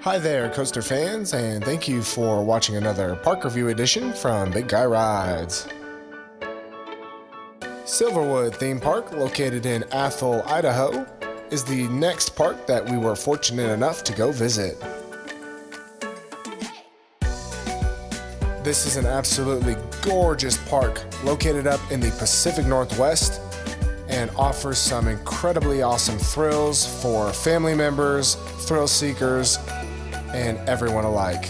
Hi there, coaster fans, and thank you for watching another park review edition from Big Guy Rides. Silverwood Theme Park, located in Athol, Idaho, is the next park that we were fortunate enough to go visit. This is an absolutely gorgeous park located up in the Pacific Northwest and offers some incredibly awesome thrills for family members, thrill seekers, and everyone alike.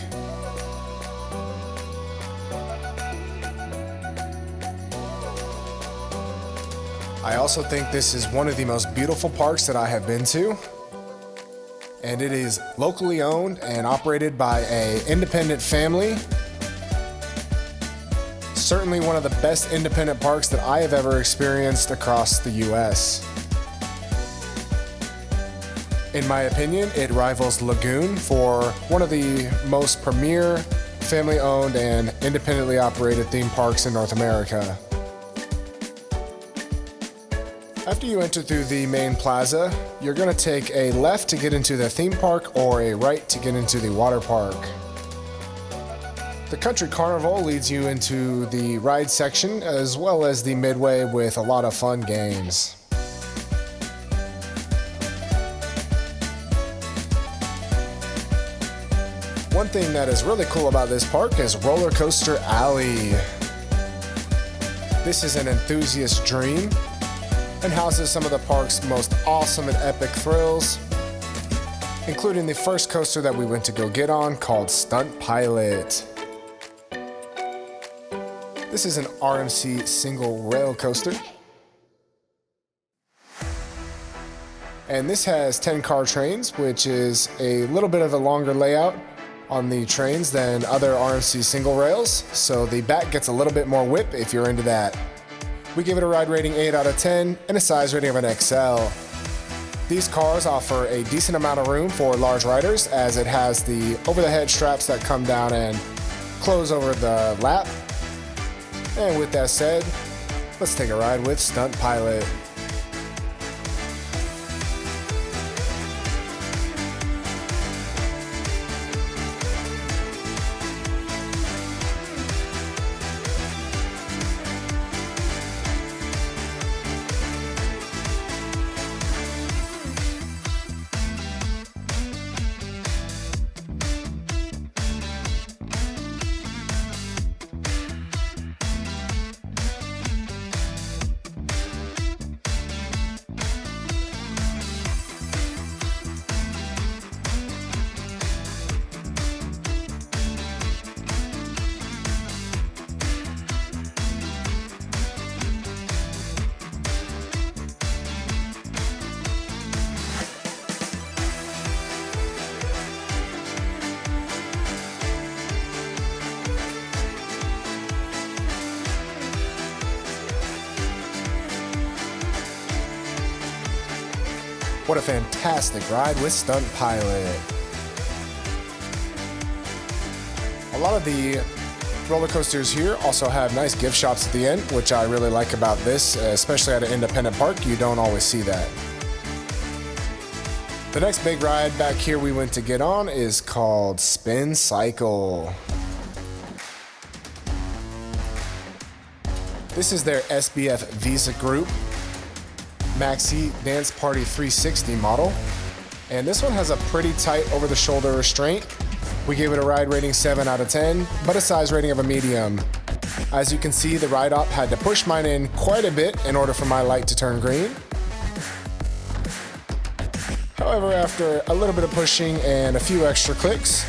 I also think this is one of the most beautiful parks that I have been to, and it is locally owned and operated by an independent family. Certainly one of the best independent parks that I have ever experienced across the US. In my opinion, it rivals Lagoon for one of the most premier family-owned and independently operated theme parks in North America. After you enter through the main plaza, you're going to take a left to get into the theme park or a right to get into the water park. The Country Carnival leads you into the ride section as well as the Midway with a lot of fun games. One thing that is really cool about this park is Roller Coaster Alley. This is an enthusiast's dream and houses some of the park's most awesome and epic thrills, including the first coaster that we went to go get on called Stunt Pilot. This is an RMC single rail coaster, and this has 10-car trains, which is a little bit of a longer layout on the trains than other RMC single rails, so the back gets a little bit more whip if you're into that. We give it a ride rating 8 out of 10 and a size rating of an XL. These cars offer a decent amount of room for large riders, as it has the over-the-head straps that come down and close over the lap. And with that said, let's take a ride with Stunt Pilot. What a fantastic ride with Stunt Pilot. A lot of the roller coasters here also have nice gift shops at the end, which I really like about this, especially at an independent park. You don't always see that. The next big ride back here we went to get on is called Spin Cycle. This is their SBF Visa Group Maxi Dance Party 360 model, and this one has a pretty tight over-the-shoulder restraint. We gave it a ride rating 7 out of 10, but a size rating of a medium. As you can see, the ride op had to push mine in quite a bit in order for my light to turn green. However, after a little bit of pushing and a few extra clicks,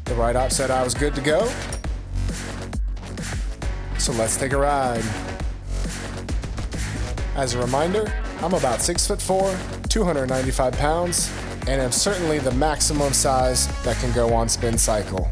the ride op said I was good to go. So let's take a ride. As a reminder, I'm about 6'4", 295 pounds, and am certainly the maximum size that can go on Spin Cycle.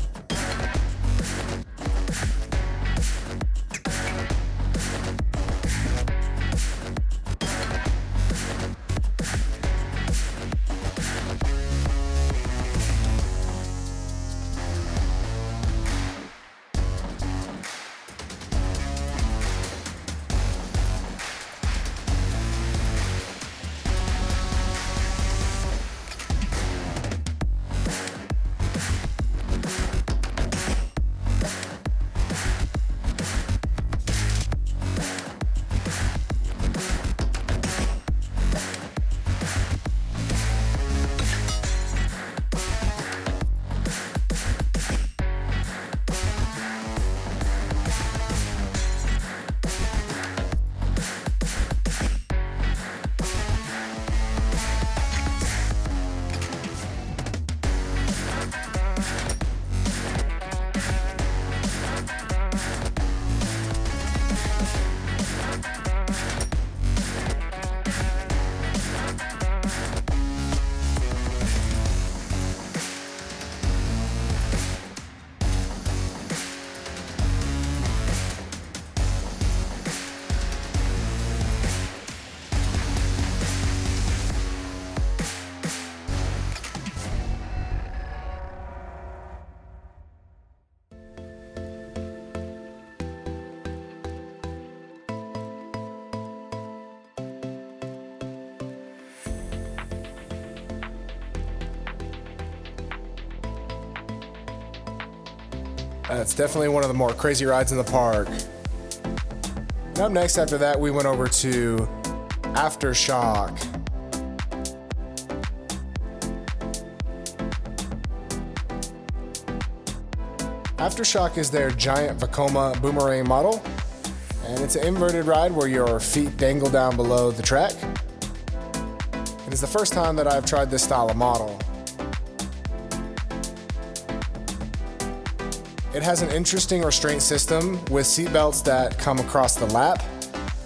That's definitely one of the more crazy rides in the park. And up next after that, we went over to Aftershock. Aftershock is their giant Vekoma boomerang model, and it's an inverted ride where your feet dangle down below the track. It is the first time that I've tried this style of model. It has an interesting restraint system with seat belts that come across the lap,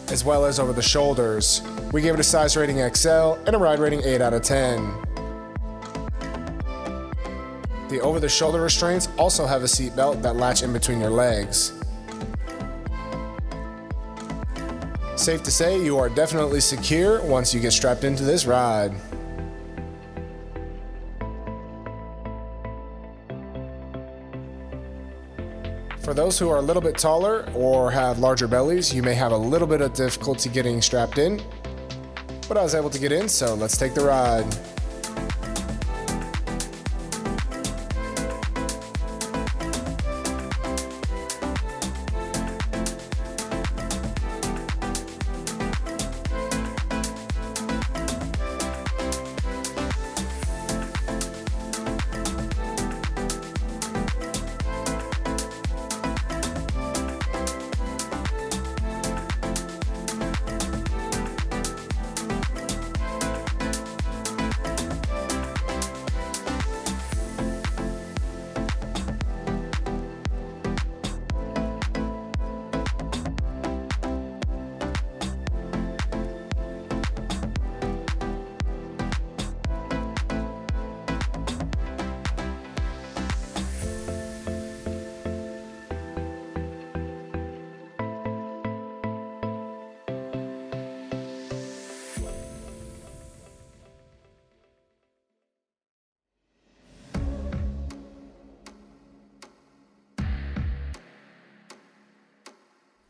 as well as over the shoulders. We gave it a size rating XL and a ride rating 8 out of 10. The over-the-shoulder restraints also have a seat belt that latch in between your legs. Safe to say, you are definitely secure once you get strapped into this ride. For those who are a little bit taller or have larger bellies, you may have a little bit of difficulty getting strapped in, but I was able to get in, so let's take the ride.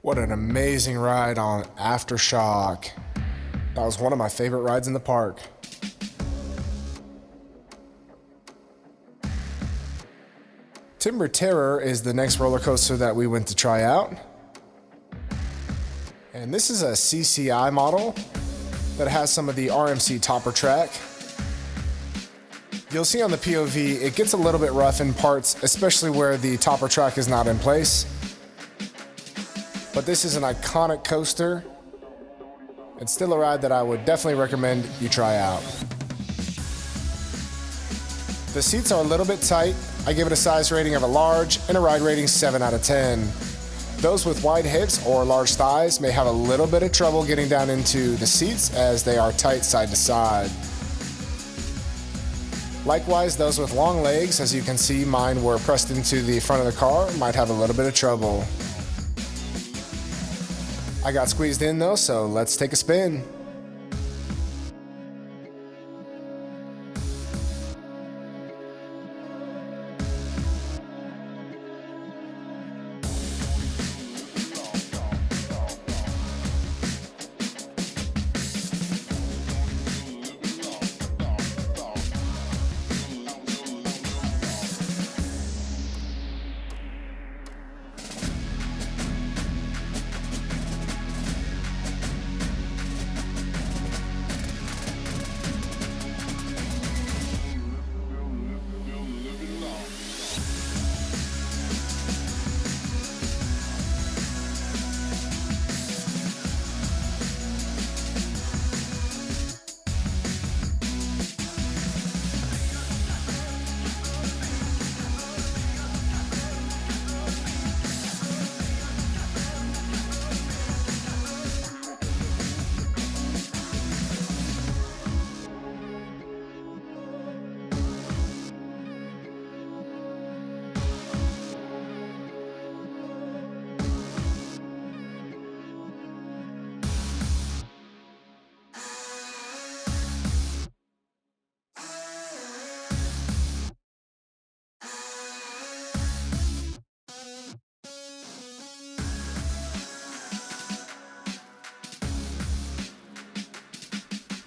What an amazing ride on Aftershock. That was one of my favorite rides in the park. Timber Terror is the next roller coaster that we went to try out. And this is a CCI model that has some of the RMC topper track. You'll see on the POV, it gets a little bit rough in parts, especially where the topper track is not in place. But this is an iconic coaster. It's still a ride that I would definitely recommend you try out. The seats are a little bit tight. I give it a size rating of a large and a ride rating 7 out of 10. Those with wide hips or large thighs may have a little bit of trouble getting down into the seats as they are tight side to side. Likewise, those with long legs, as you can see, mine were pressed into the front of the car, might have a little bit of trouble. I got squeezed in though, so let's take a spin.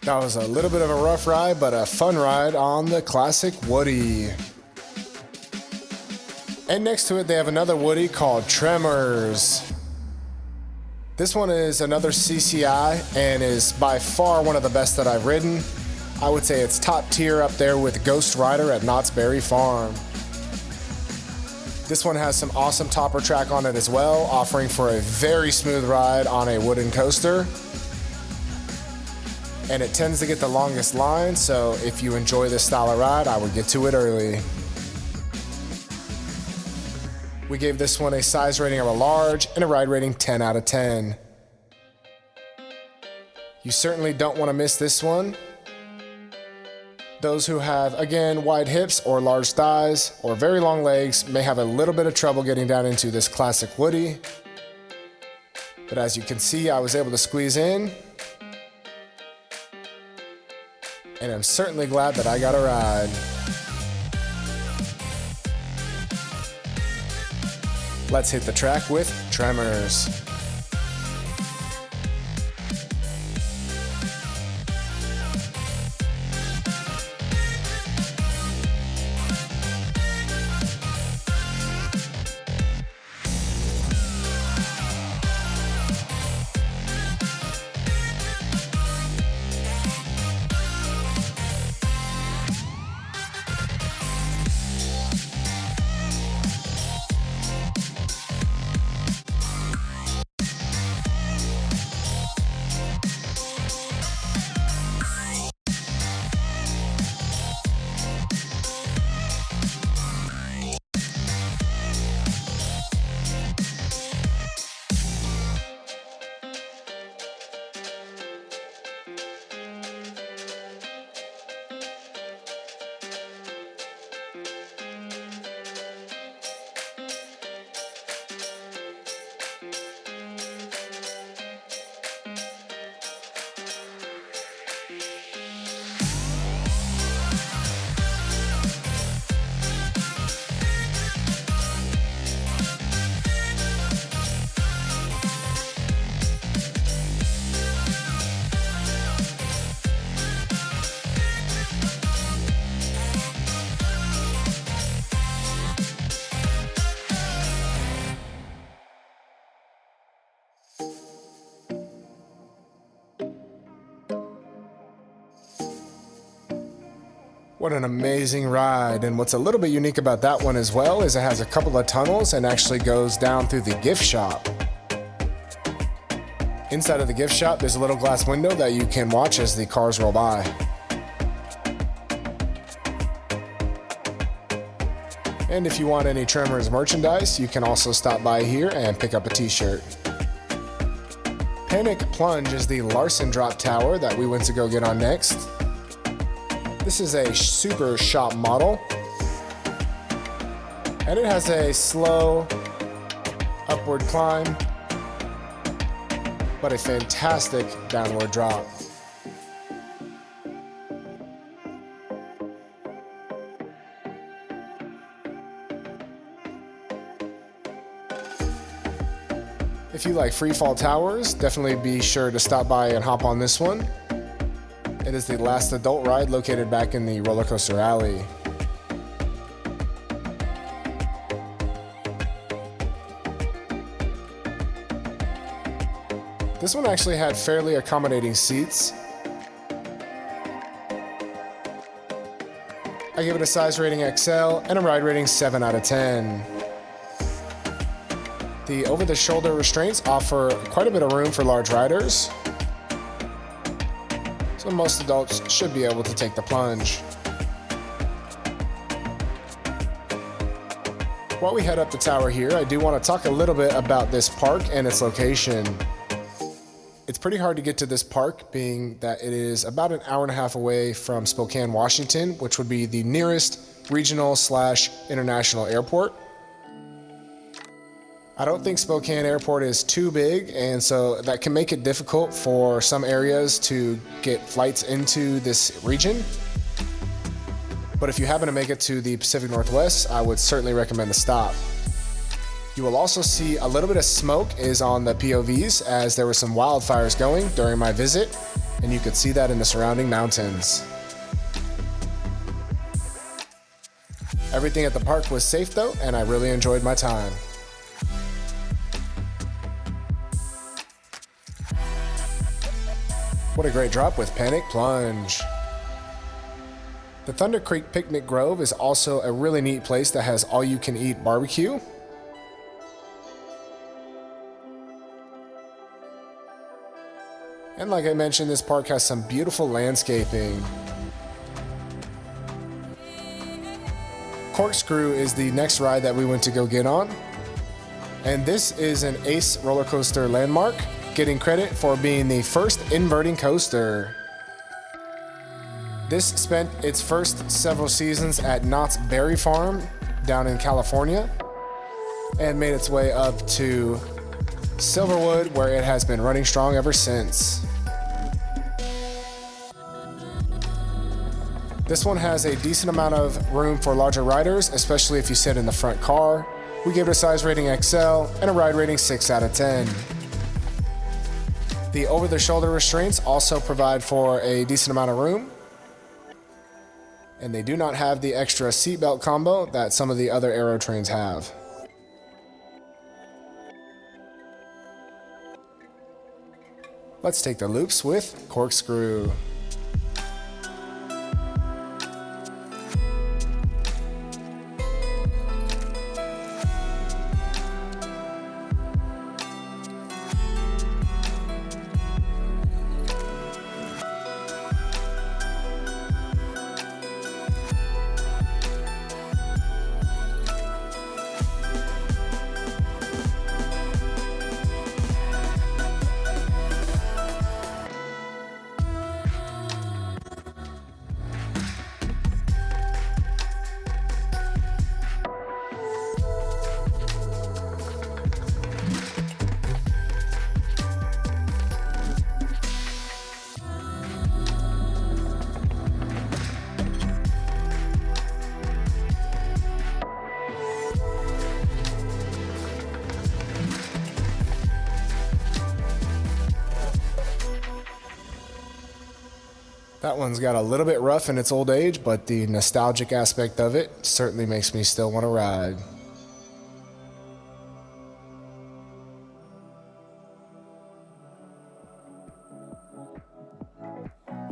That was a little bit of a rough ride, but a fun ride on the classic Woody. And next to it, they have another Woody called Tremors. This one is another CCI and is by far one of the best that I've ridden. I would say it's top tier up there with Ghost Rider at Knott's Berry Farm. This one has some awesome topper track on it as well, offering for a very smooth ride on a wooden coaster. And it tends to get the longest line, so if you enjoy this style of ride, I would get to it early. We gave this one a size rating of a large and a ride rating 10 out of 10. You certainly don't want to miss this one. Those who have, again, wide hips or large thighs or very long legs may have a little bit of trouble getting down into this classic Woody. But as you can see, I was able to squeeze in. And I'm certainly glad that I got a ride. Let's hit the track with Tremors. What an amazing ride, and what's a little bit unique about that one as well is it has a couple of tunnels and actually goes down through the gift shop. Inside of the gift shop, there's a little glass window that you can watch as the cars roll by. And if you want any Tremors merchandise, you can also stop by here and pick up a t-shirt. Panic Plunge is the Larson drop tower that we went to go get on next. This is a super shop model, and it has a slow upward climb, but a fantastic downward drop. If you like free fall towers, definitely be sure to stop by and hop on this one. It is the last adult ride located back in the roller coaster alley. This one actually had fairly accommodating seats. I give it a size rating XL and a ride rating 7 out of 10. The over-the-shoulder restraints offer quite a bit of room for large riders, so most adults should be able to take the plunge. While we head up the tower here, I do want to talk a little bit about this park and its location. It's pretty hard to get to this park, being that it is about an hour and a half away from Spokane, Washington, which would be the nearest regional/international airport. I don't think Spokane Airport is too big, and so that can make it difficult for some areas to get flights into this region. But if you happen to make it to the Pacific Northwest, I would certainly recommend the stop. You will also see a little bit of smoke is on the POVs, as there were some wildfires going during my visit, and you could see that in the surrounding mountains. Everything at the park was safe though, and I really enjoyed my time. What a great drop with Panic Plunge. The Thunder Creek Picnic Grove is also a really neat place that has all-you-can-eat barbecue. And like I mentioned, this park has some beautiful landscaping. Corkscrew is the next ride that we went to go get on. And this is an Ace roller coaster landmark, getting credit for being the first inverting coaster. This spent its first several seasons at Knott's Berry Farm down in California and made its way up to Silverwood, where it has been running strong ever since. This one has a decent amount of room for larger riders, especially if you sit in the front car. We gave it a size rating XL and a ride rating 6 out of 10. The over-the-shoulder restraints also provide for a decent amount of room, and they do not have the extra seatbelt combo that some of the other aero trains have. Let's take the loops with Corkscrew. That one's got a little bit rough in its old age, but the nostalgic aspect of it certainly makes me still want to ride.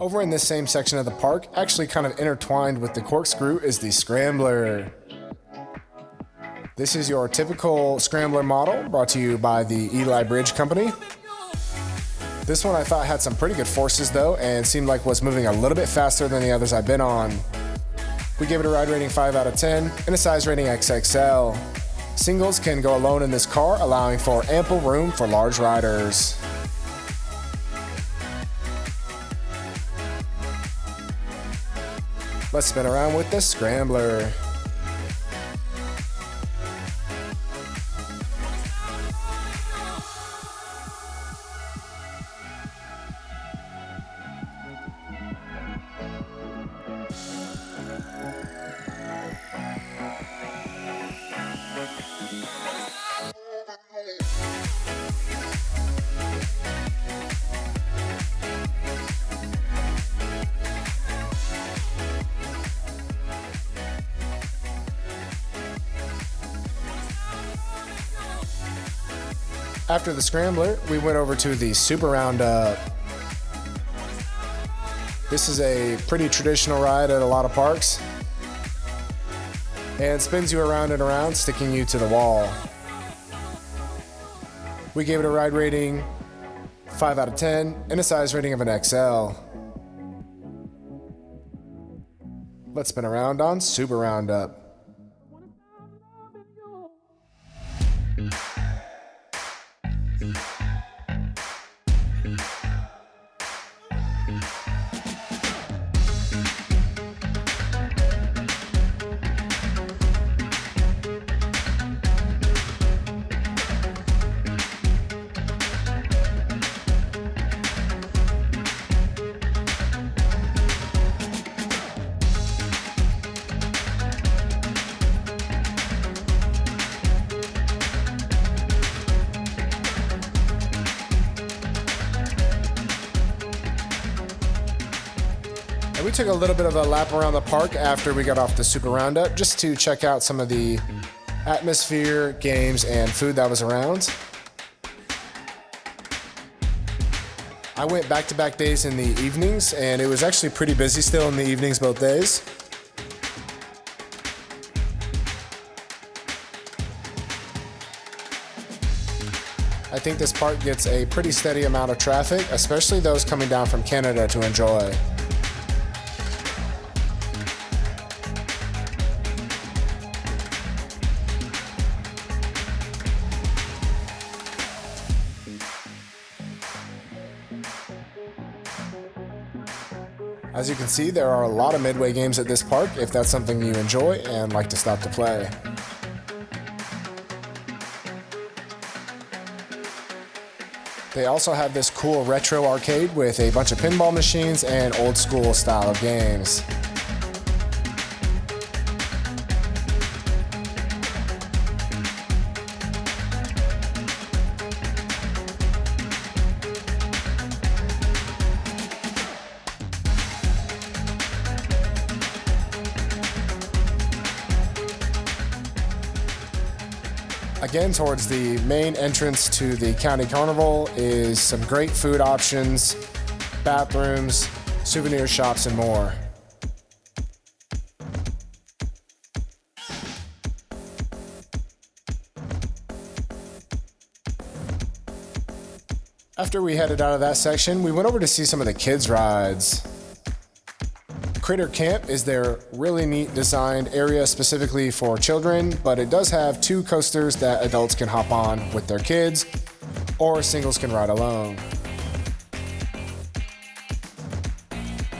Over in this same section of the park, actually kind of intertwined with the Corkscrew, is the Scrambler. This is your typical Scrambler model, brought to you by the Eli Bridge Company. This one I thought had some pretty good forces though, and seemed like was moving a little bit faster than the others I've been on. We gave it a ride rating 5 out of 10 and a size rating XXL. Singles can go alone in this car, allowing for ample room for large riders. Let's spin around with the Scrambler. After the Scrambler, we went over to the Super Round Up. This is a pretty traditional ride at a lot of parks, and spins you around and around, sticking you to the wall. We gave it a ride rating 5 out of 10 and a size rating of an XL. Let's spin around on Super Round Up. We took a little bit of a lap around the park after we got off the Super Roundup just to check out some of the atmosphere, games, and food that was around. I went back-to-back days in the evenings, and it was actually pretty busy still in the evenings both days. I think this park gets a pretty steady amount of traffic, especially those coming down from Canada to enjoy. As you can see, there are a lot of Midway games at this park if that's something you enjoy and like to stop to play. They also have this cool retro arcade with a bunch of pinball machines and old school style of games. Again, towards the main entrance to the county carnival is some great food options, bathrooms, souvenir shops, and more. After we headed out of that section, we went over to see some of the kids' rides. Critter Camp is their really neat designed area specifically for children, but it does have 2 coasters that adults can hop on with their kids, or singles can ride alone.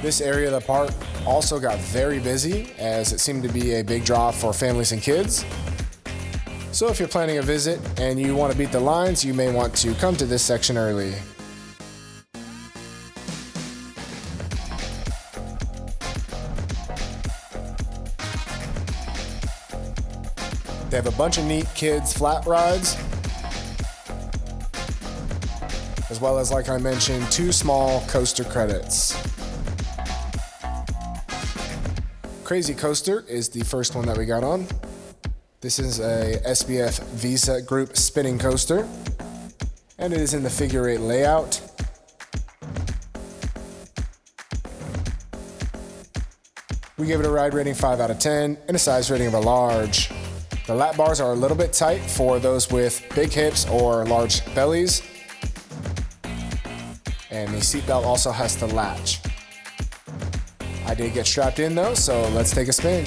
This area of the park also got very busy, as it seemed to be a big draw for families and kids. So if you're planning a visit and you want to beat the lines, you may want to come to this section early. They have a bunch of neat kids flat rides, as well as, like I mentioned, 2 small coaster credits. Krazy Coaster is the first one that we got on. This is a SBF Visa Group spinning coaster, and it is in the figure 8 layout. We give it a ride rating 5 out of 10 and a size rating of a large. The lap bars are a little bit tight for those with big hips or large bellies. And the seatbelt also has to latch. I did get strapped in though, so let's take a spin.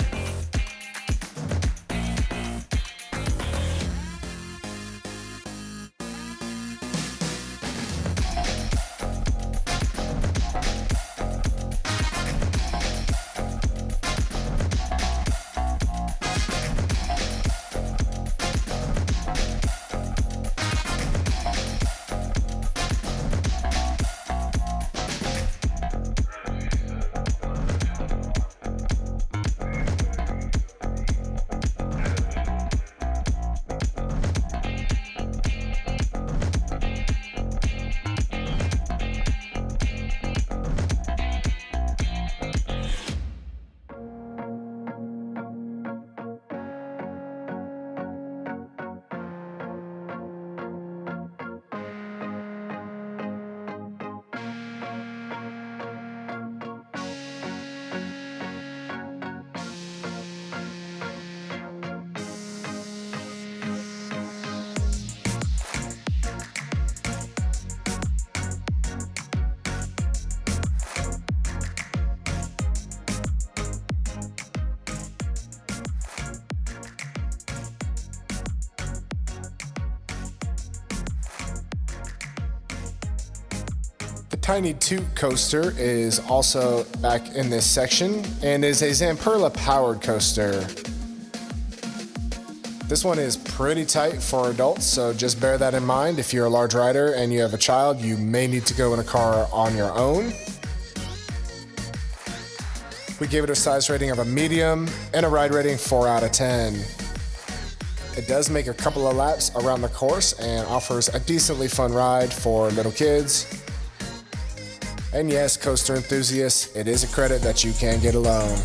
Tiny Toot coaster is also back in this section and is a Zamperla powered coaster. This one is pretty tight for adults, so just bear that in mind. If you're a large rider and you have a child, you may need to go in a car on your own. We gave it a size rating of a medium and a ride rating 4 out of 10. It does make a couple of laps around the course and offers a decently fun ride for little kids. And yes, coaster enthusiasts, it is a credit that you can get alone.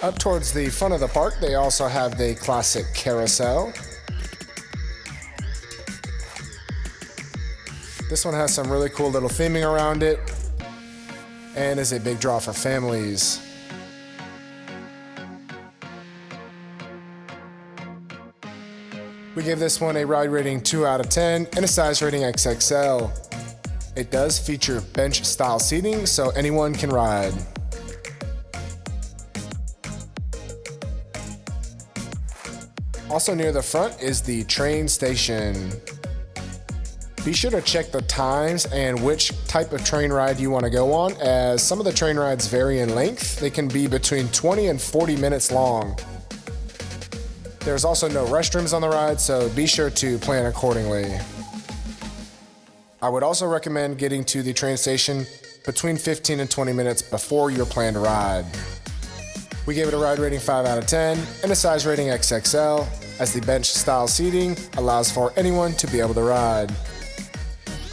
Up towards the front of the park, they also have the classic Carousel. This one has some really cool little theming around it and is a big draw for families. We give this one a ride rating 2 out of 10 and a size rating XXL. It does feature bench style seating, so anyone can ride. Also near the front is the train station. Be sure to check the times and which type of train ride you want to go on, as some of the train rides vary in length. They can be between 20 and 40 minutes long. There's also no restrooms on the ride, so be sure to plan accordingly. I would also recommend getting to the train station between 15 and 20 minutes before your planned ride. We gave it a ride rating 5 out of 10 and a size rating XXL, as the bench style seating allows for anyone to be able to ride.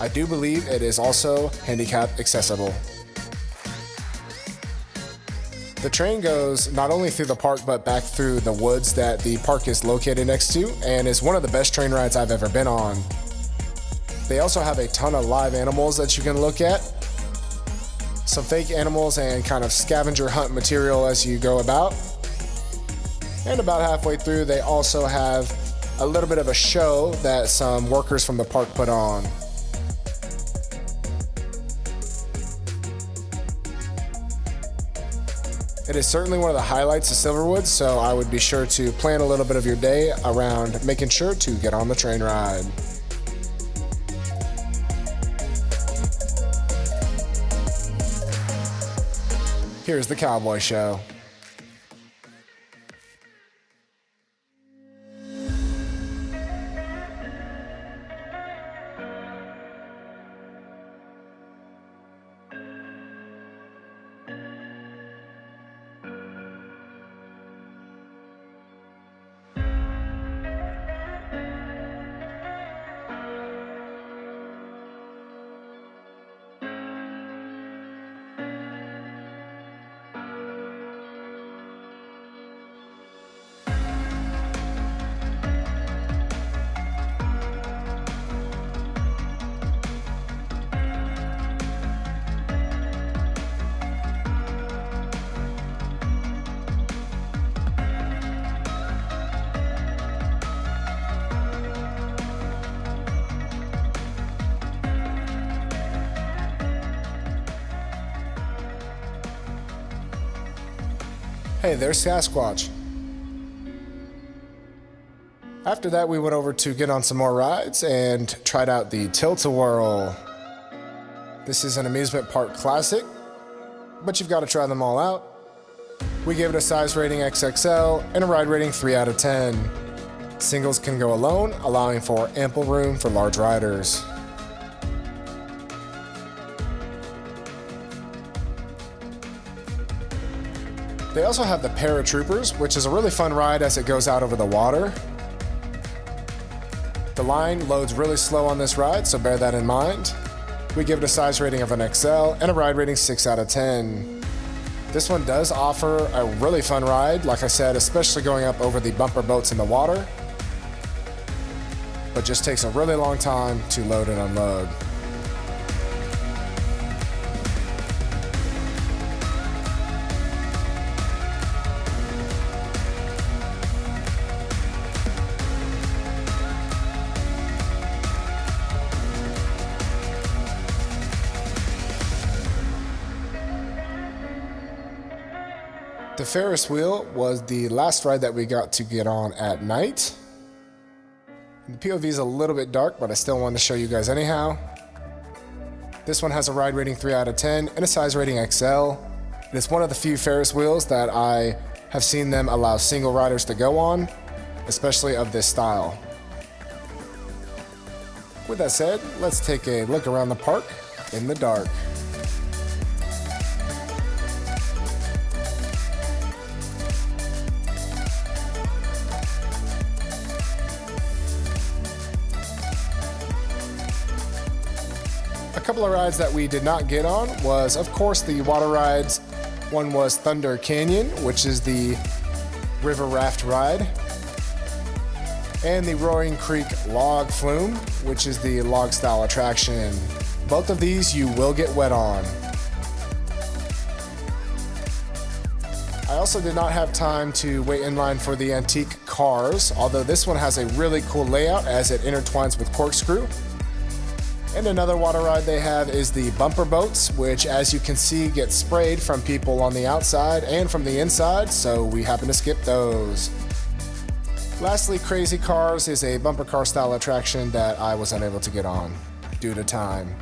I do believe it is also handicap accessible. The train goes not only through the park but back through the woods that the park is located next to, and is one of the best train rides I've ever been on. They also have a ton of live animals that you can look at, some fake animals and kind of scavenger hunt material as you go about. And about halfway through, they also have a little bit of a show that some workers from the park put on. It is certainly one of the highlights of Silverwood, so I would be sure to plan a little bit of your day around making sure to get on the train ride. Here's the Cowboy Show. Hey, there's Sasquatch. After that, we went over to get on some more rides and tried out the Tilt-A-Whirl. This is an amusement park classic, but you've got to try them all out. We gave it a size rating XXL and a ride rating 3 out of 10. Singles can go alone, allowing for ample room for large riders. They also have the Paratroopers, which is a really fun ride as it goes out over the water. The line loads really slow on this ride, so bear that in mind. We give it a size rating of an XL and a ride rating 6 out of 10. This one does offer a really fun ride, like I said, especially going up over the bumper boats in the water, but just takes a really long time to load and unload. The Ferris wheel was the last ride that we got to get on at night. The POV is a little bit dark, but I still wanted to show you guys anyhow. This one has a ride rating 3 out of 10 and a size rating XL. It is one of the few Ferris wheels that I have seen them allow single riders to go on, especially of this style. With that said, let's take a look around the park in the dark. A couple of rides that we did not get on was, of course, the water rides. One was Thunder Canyon, which is the river raft ride, and the Roaring Creek Log Flume, which is the log style attraction. Both of these you will get wet on. I also did not have time to wait in line for the antique cars, although this one has a really cool layout as it intertwines with Corkscrew. And another water ride they have is the bumper boats, which, as you can see, get sprayed from people on the outside and from the inside, so we happen to skip those. Lastly, Crazy Cars is a bumper car style attraction that I was unable to get on due to time.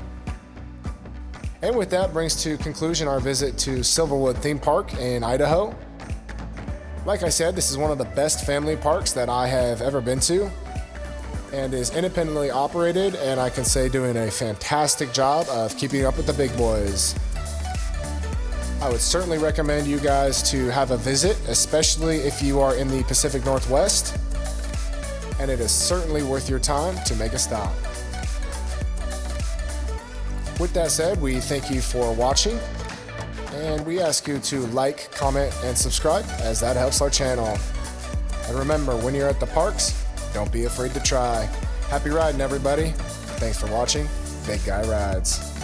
And with that brings to conclusion our visit to Silverwood Theme Park in Idaho. Like I said, this is one of the best family parks that I have ever been to, and is independently operated, and I can say doing a fantastic job of keeping up with the big boys. I would certainly recommend you guys to have a visit, especially if you are in the Pacific Northwest, and it is certainly worth your time to make a stop. With that said, we thank you for watching, and we ask you to like, comment, and subscribe, as that helps our channel. And remember, when you're at the parks, don't be afraid to try. Happy riding, everybody. Thanks for watching Big Guy Rides.